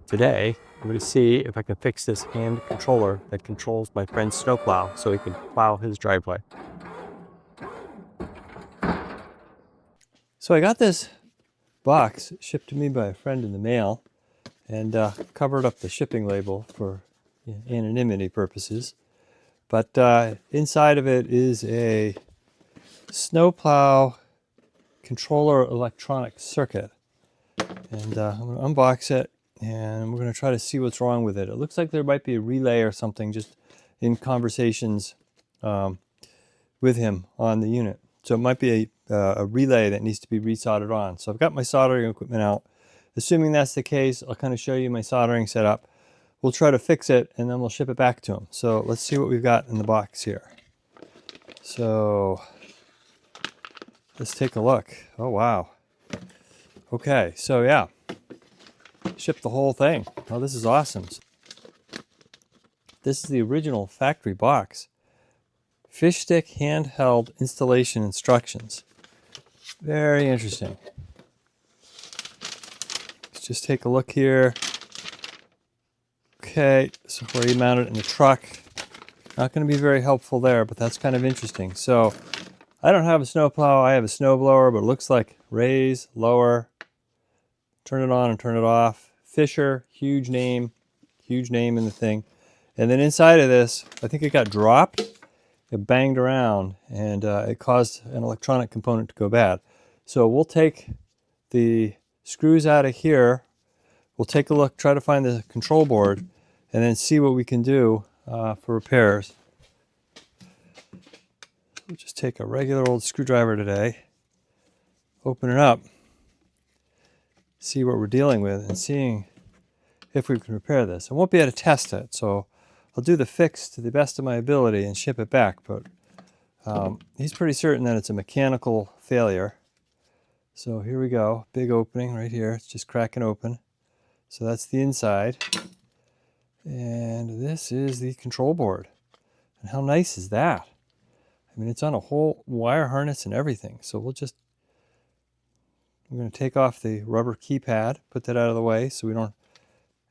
Today, I'm going to see if I can fix this hand controller that controls my friend's snowplow so he can plow his driveway. So I got this box shipped to me by a friend in the mail and covered up the shipping label for anonymity purposes. But inside of it is a snowplow controller electronic circuit. And I'm going to unbox it and we're going to try to see what's wrong with it. It looks like there might be a relay or something just in conversations with him on the unit. So it might be a relay that needs to be resoldered on. So I've got my soldering equipment out. Assuming that's the case, I'll kind of show you my soldering setup. We'll try to fix it and then we'll ship it back to him. So let's see what we've got in the box here. So let's take a look. Oh, wow. Okay, so yeah, ship the whole thing. Oh, this is awesome. This is the original factory box. Fish stick handheld installation instructions. Very interesting. Let's just take a look here. Okay, so where you mount it in the truck. Not going to be very helpful there, but that's kind of interesting. So I don't have a snowplow, I have a snowblower, but it looks like raise, lower, turn it on and turn it off. Fisher, huge name in the thing. And then inside of this, I think it got dropped, it banged around, and it caused an electronic component to go bad. So we'll take the screws out of here, we'll take a look, try to find the control board, and then see what we can do for repairs. We'll just take a regular old screwdriver today, open it up, see what we're dealing with, and seeing if we can repair this. I won't be able to test it, so I'll do the fix to the best of my ability and ship it back, but he's pretty certain that it's a mechanical failure. So here we go, big opening right here, it's just cracking open. So that's the inside. And this is the control board. And how nice is that? I mean, it's on a whole wire harness and everything. So we're going to take off the rubber keypad, put that out of the way so we don't,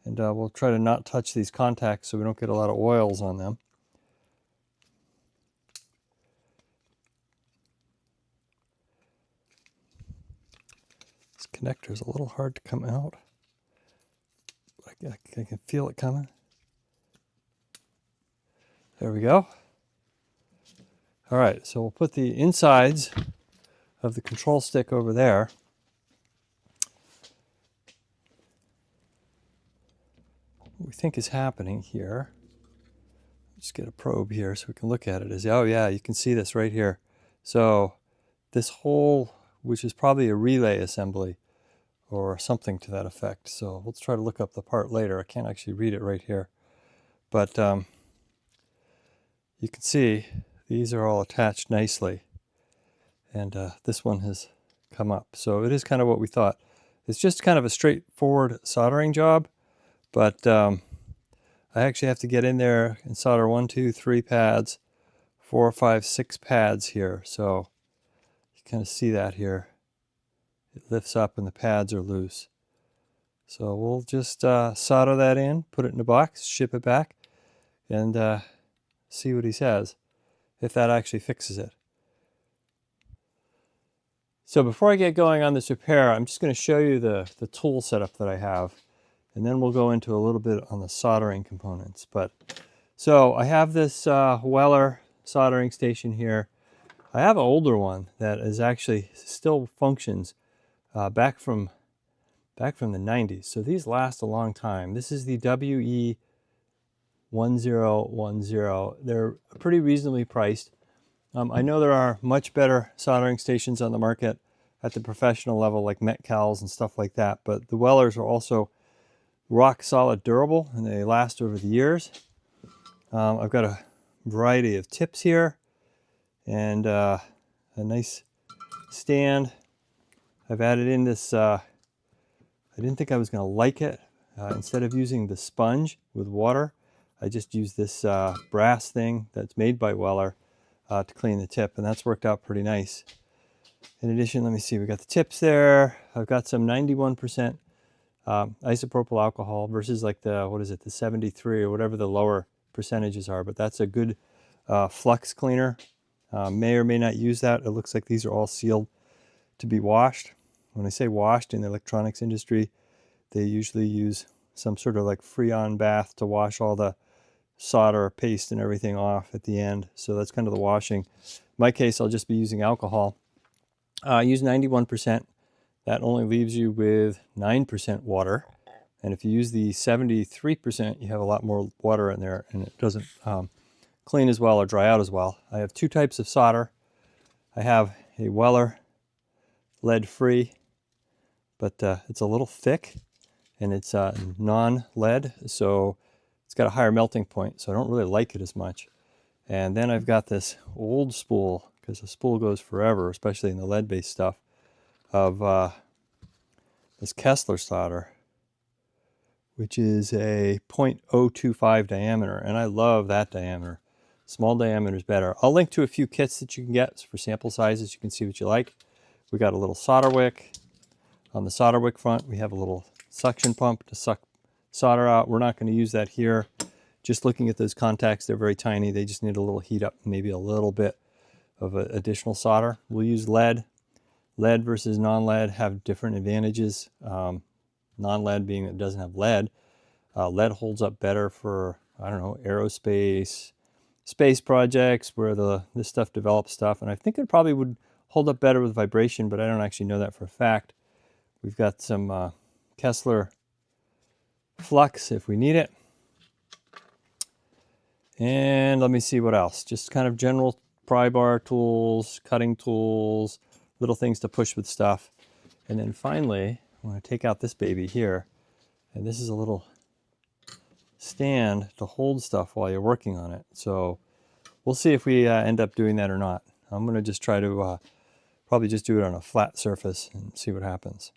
and we'll try to not touch these contacts so we don't get a lot of oils on them. This connector is a little hard to come out. I can feel it coming. There we go. All right, so we'll put the insides of the control stick over there. What we think is happening here, just get a probe here so we can look at it, is, oh yeah, you can see this right here. So this hole, which is probably a relay assembly or something to that effect. So let's try to look up the part later. I can't actually read it right here. But you can see these are all attached nicely. And this one has come up. So it is kind of what we thought. It's just kind of a straightforward soldering job. But I actually have to get in there and solder 1, 2, 3 pads, 4, 5, 6 pads here. So you kind of see that here. It lifts up and the pads are loose. So we'll just solder that in, put it in a box, ship it back, and see what he says, if that actually fixes it. So before I get going on this repair, I'm just going to show you the tool setup that I have, and then we'll go into a little bit on the soldering components. So I have this Weller soldering station here. I have an older one that is actually still functions back from the 90s. So these last a long time. This is the WE1010. They're pretty reasonably priced. I know there are much better soldering stations on the market at the professional level, like Metcal's and stuff like that, but the Wellers are also rock solid durable and they last over the years. I've got a variety of tips here and a nice stand. I've added in this, I didn't think I was going to like it. Instead of using the sponge with water, I just used this brass thing that's made by Weller to clean the tip, and that's worked out pretty nice. In addition, let me see, we got the tips there. I've got some 91% isopropyl alcohol versus like the, what is it, the 73 or whatever the lower percentages are. But that's a good flux cleaner. May or may not use that. It looks like these are all sealed to be washed. When I say washed in the electronics industry, they usually use some sort of like Freon bath to wash all the solder, paste, and everything off at the end. So that's kind of the washing. In my case, I'll just be using alcohol. Use 91%. That only leaves you with 9% water. And if you use the 73%, you have a lot more water in there, and it doesn't clean as well or dry out as well. I have two types of solder. I have a Weller lead-free, but it's a little thick, and it's non-lead, so it's got a higher melting point, so I don't really like it as much. And then I've got this old spool, because the spool goes forever, especially in the lead-based stuff, of this Kessler solder, which is a 0.025 diameter, and I love that diameter. Small diameter is better. I'll link to a few kits that you can get for sample sizes. You can see what you like. We got a little solder wick. On the solder wick front, we have a little suction pump to suck solder out. We're not going to use that here. Just looking at those contacts, they're very tiny. They just need a little heat up, maybe a little bit of additional solder. We'll use lead. Lead versus non-lead have different advantages. Non-lead being that it doesn't have lead. Lead holds up better for, I don't know, aerospace, space projects where this stuff develops stuff. And I think it probably would hold up better with vibration, but I don't actually know that for a fact. We've got some Kessler flux if we need it. And let me see what else. Just kind of general pry bar tools, cutting tools, little things to push with stuff. And then finally, I'm going to take out this baby here. And this is a little stand to hold stuff while you're working on it. So we'll see if we end up doing that or not. I'm going to just try to probably just do it on a flat surface and see what happens.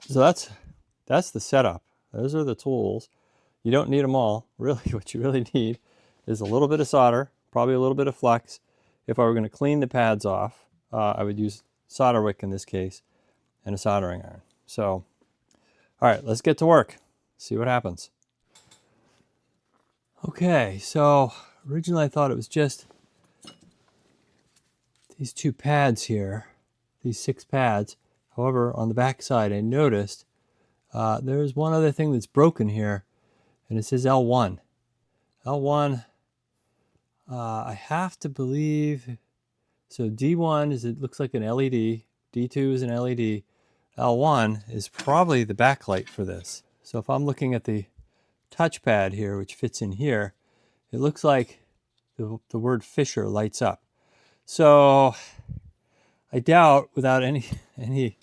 So that's the setup. Those are the tools. You don't need them all. Really, what you really need is a little bit of solder, probably a little bit of flux. If I were going to clean the pads off, I would use solder wick in this case and a soldering iron. So, all right, let's get to work. See what happens. Okay, so originally I thought it was just these two pads here, these 6 pads. However, on the back side, I noticed there's one other thing that's broken here, and it says L1. L1, I have to believe, so D1 is, it looks like an LED, D2 is an LED, L1 is probably the backlight for this. So if I'm looking at the touchpad here, which fits in here, it looks like the word Fisher lights up. So I doubt without any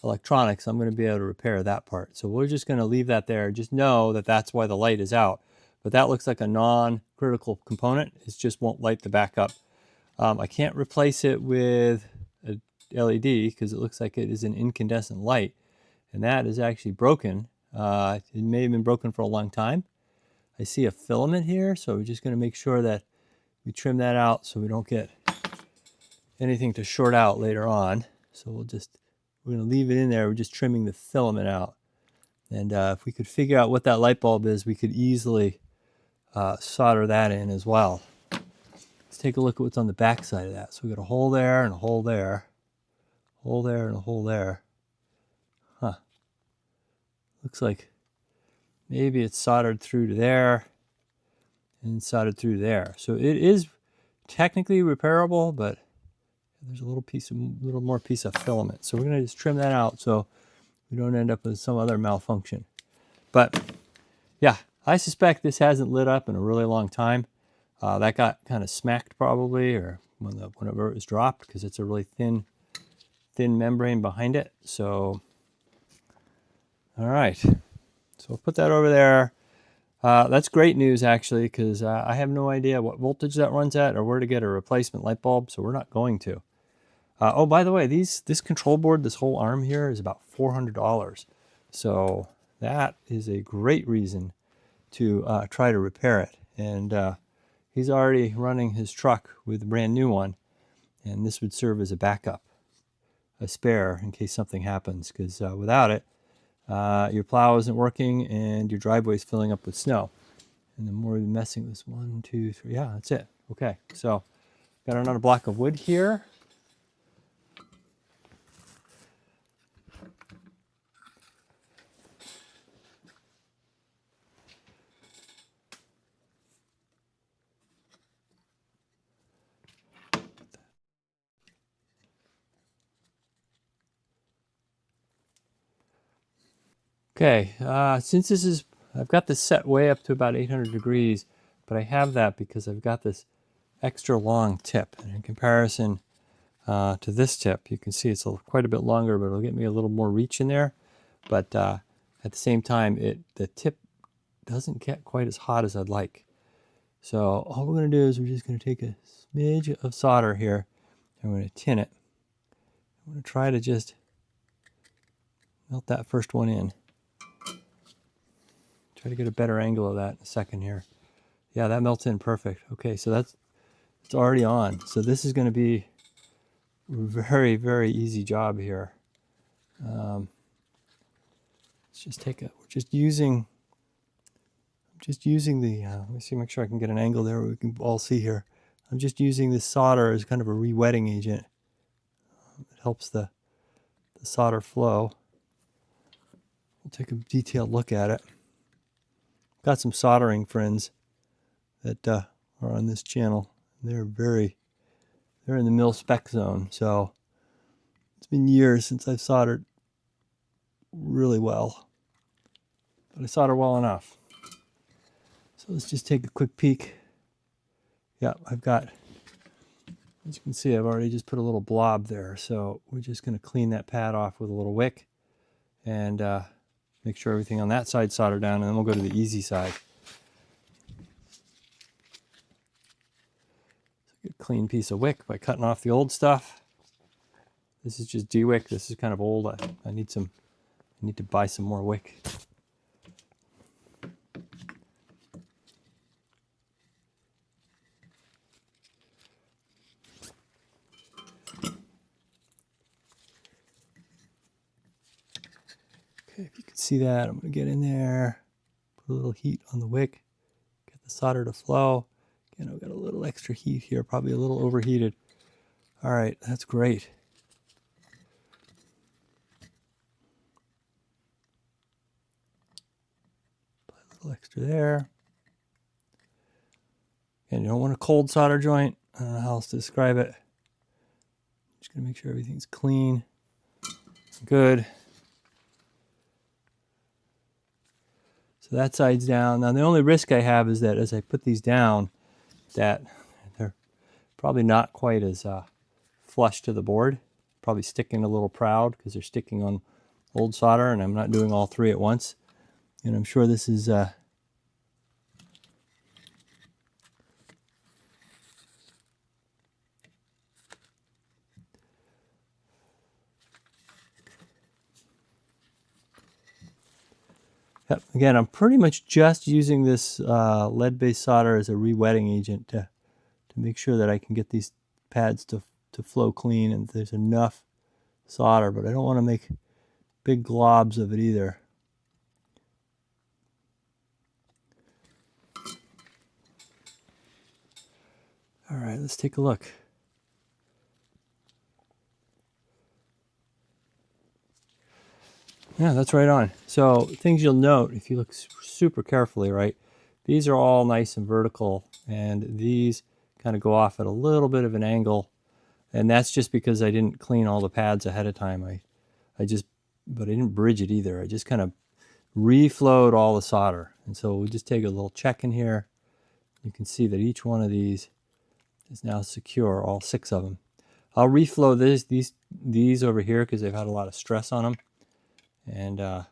electronics, I'm going to be able to repair that part. So we're just going to leave that there. Just know that that's why the light is out. But that looks like a non-critical component. It just won't light the back up. I can't replace it with a LED because it looks like it is an incandescent light. And that is actually broken. It may have been broken for a long time. I see a filament here, so we're just going to make sure that we trim that out so we don't get anything to short out later on. So we're going to leave it in there. We're just trimming the filament out. And if we could figure out what that light bulb is, we could easily solder that in as well. Let's take a look at what's on the back side of that. So we've got a hole there and a hole there, hole there and a hole there. Huh. Looks like maybe it's soldered through to there and soldered through there. So it is technically repairable, but there's a little more piece of filament. So we're going to just trim that out so we don't end up with some other malfunction. But yeah, I suspect this hasn't lit up in a really long time. That got kind of smacked probably, or whenever it was dropped, because it's a really thin membrane behind it. So, all right. So we'll put that over there. That's great news actually, because I have no idea what voltage that runs at or where to get a replacement light bulb, so we're not going to. Oh, by the way, this control board, this whole arm here is about $400. So that is a great reason to try to repair it. And he's already running his truck with a brand new one, and this would serve as a backup. a spare in case something happens, because without it, your plow isn't working and your driveway is filling up with snow. And the more you're messing with this, 1, 2, 3, yeah, that's it. Okay, so got another block of wood here. Okay, since this is, I've got this set way up to about 800 degrees, but I have that because I've got this extra long tip. And in comparison to this tip, you can see it's quite a bit longer, but it'll get me a little more reach in there. But at the same time, the tip doesn't get quite as hot as I'd like. So all we're going to do is we're just going to take a smidge of solder here, and we're going to tin it. I'm going to try to just melt that first one in. Try to get a better angle of that in a second here. Yeah, that melts in perfect. Okay, so it's already on. So this is going to be a very, very easy job here. Let's just take we're just using the, let me see, make sure I can get an angle there where we can all see here. I'm just using this solder as kind of a re-wetting agent. It helps the solder flow. We'll take a detailed look at it. Got some soldering friends that are on this channel. They're in the mil spec zone, so it's been years since I've soldered really well, but I solder well enough. So let's just take a quick peek. Yeah, I've got, as you can see, I've already just put a little blob there, so we're just going to clean that pad off with a little wick and make sure everything on that side soldered down, and then we'll go to the easy side. Get a clean piece of wick by cutting off the old stuff. This is just D-wick. This is kind of old. I need to buy some more wick. Okay, if you can see that, I'm going to get in there, put a little heat on the wick, get the solder to flow. Again, I've got a little extra heat here, probably a little overheated. All right, that's great. Put a little extra there. And you don't want a cold solder joint. I don't know how else to describe it. Just going to make sure everything's clean, good. So that side's down. Now the only risk I have is that as I put these down, that they're probably not quite as flush to the board. Probably sticking a little proud because they're sticking on old solder, and I'm not doing all three at once. And I'm sure this is again, I'm pretty much just using this lead-based solder as a re-wetting agent to make sure that I can get these pads to flow clean and there's enough solder, but I don't want to make big globs of it either. All right, let's take a look. Yeah, that's right on. So things you'll note if you look super carefully, right? These are all nice and vertical, and these kind of go off at a little bit of an angle, and that's just because I didn't clean all the pads ahead of time. But I didn't bridge it either. I just kind of reflowed all the solder, and so we just take a little check in here. You can see that each one of these is now secure, all 6 of them. I'll reflow these over here because they've had a lot of stress on them. And yeah,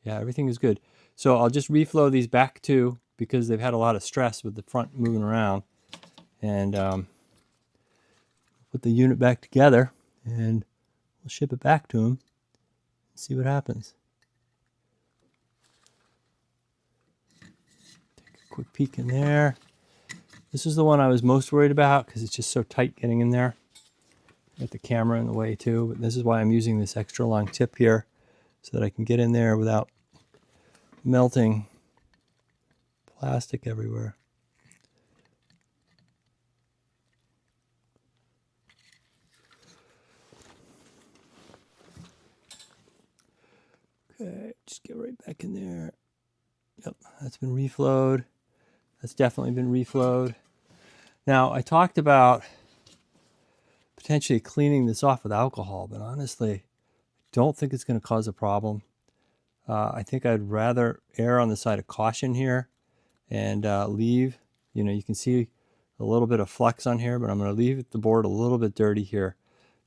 everything is good. So I'll just reflow these back too because they've had a lot of stress with the front moving around. And put the unit back together and we'll ship it back to them and see what happens. Take a quick peek in there. This is the one I was most worried about because it's just so tight getting in there. Got the camera in the way too, but this is why I'm using this extra long tip here, so that I can get in there without melting plastic everywhere. Okay, just get right back in there. Yep, that's been reflowed. That's definitely been reflowed. Now, I talked about potentially cleaning this off with alcohol, but honestly, don't think it's going to cause a problem. I think I'd rather err on the side of caution here and leave. You know, you can see a little bit of flux on here, but I'm going to leave the board a little bit dirty here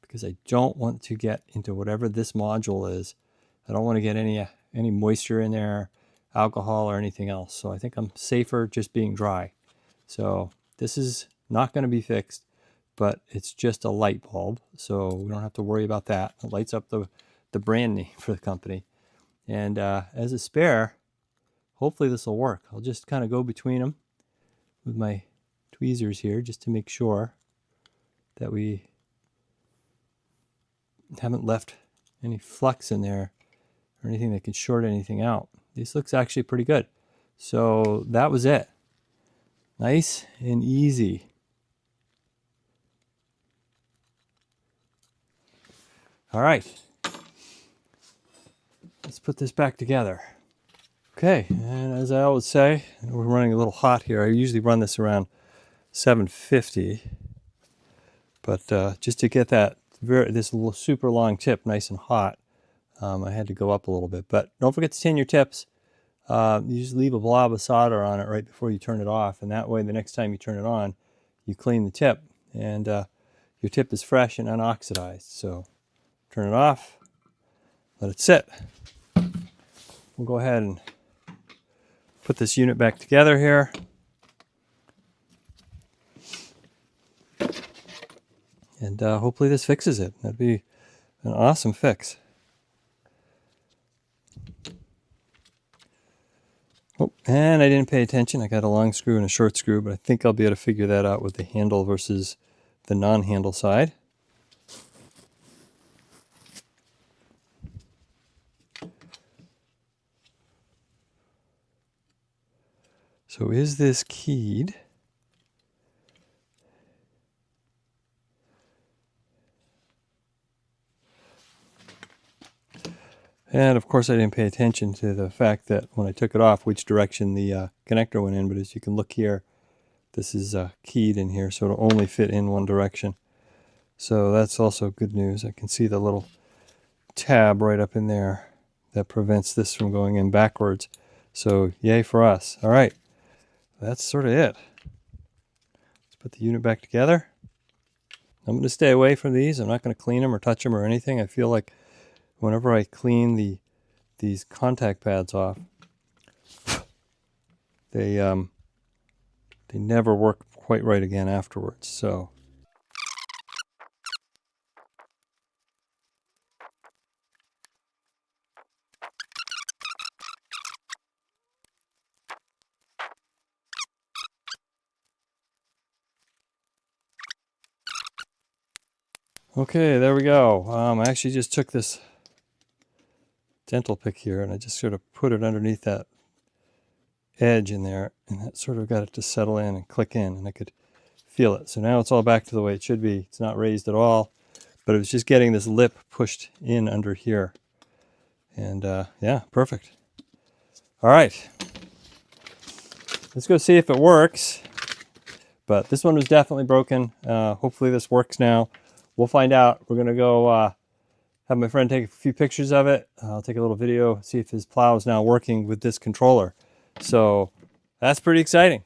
because I don't want to get into whatever this module is. I don't want to get any moisture in there, alcohol or anything else. So I think I'm safer just being dry. So this is not going to be fixed, but it's just a light bulb, so we don't have to worry about that. It lights up the brand name for the company. And as a spare, hopefully this will work. I'll just kind of go between them with my tweezers here just to make sure that we haven't left any flux in there or anything that can short anything out. This looks actually pretty good. So that was it. Nice and easy. All right. Let's put this back together. Okay, and as I always say, we're running a little hot here. I usually run this around 750, but just to get this little super long tip nice and hot, I had to go up a little bit. But don't forget to tin your tips. You just leave a blob of solder on it right before you turn it off, and that way the next time you turn it on, you clean the tip, and your tip is fresh and unoxidized. So turn it off, let it sit. We'll go ahead and put this unit back together here. And hopefully this fixes it. That'd be an awesome fix. Oh, and I didn't pay attention. I got a long screw and a short screw, but I think I'll be able to figure that out with the handle versus the non-handle side. So is this keyed? And of course I didn't pay attention to the fact that when I took it off, which direction the connector went in, but as you can look here, this is keyed in here, so it'll only fit in one direction. So that's also good news. I can see the little tab right up in there that prevents this from going in backwards. So yay for us. All right, that's sort of it. Let's put the unit back together. I'm going to stay away from these. I'm not going to clean them or touch them or anything. I feel like whenever I clean these contact pads off, they never work quite right again afterwards. So okay, there we go. I actually just took this dental pick here and I just sort of put it underneath that edge in there, and that sort of got it to settle in and click in, and I could feel it. So now it's all back to the way it should be. It's not raised at all, but it was just getting this lip pushed in under here. And yeah, perfect. All right, let's go see if it works. But this one was definitely broken. Hopefully this works now. We'll find out. We're gonna go have my friend take a few pictures of it. I'll take a little video, see if his plow is now working with this controller. So that's pretty exciting.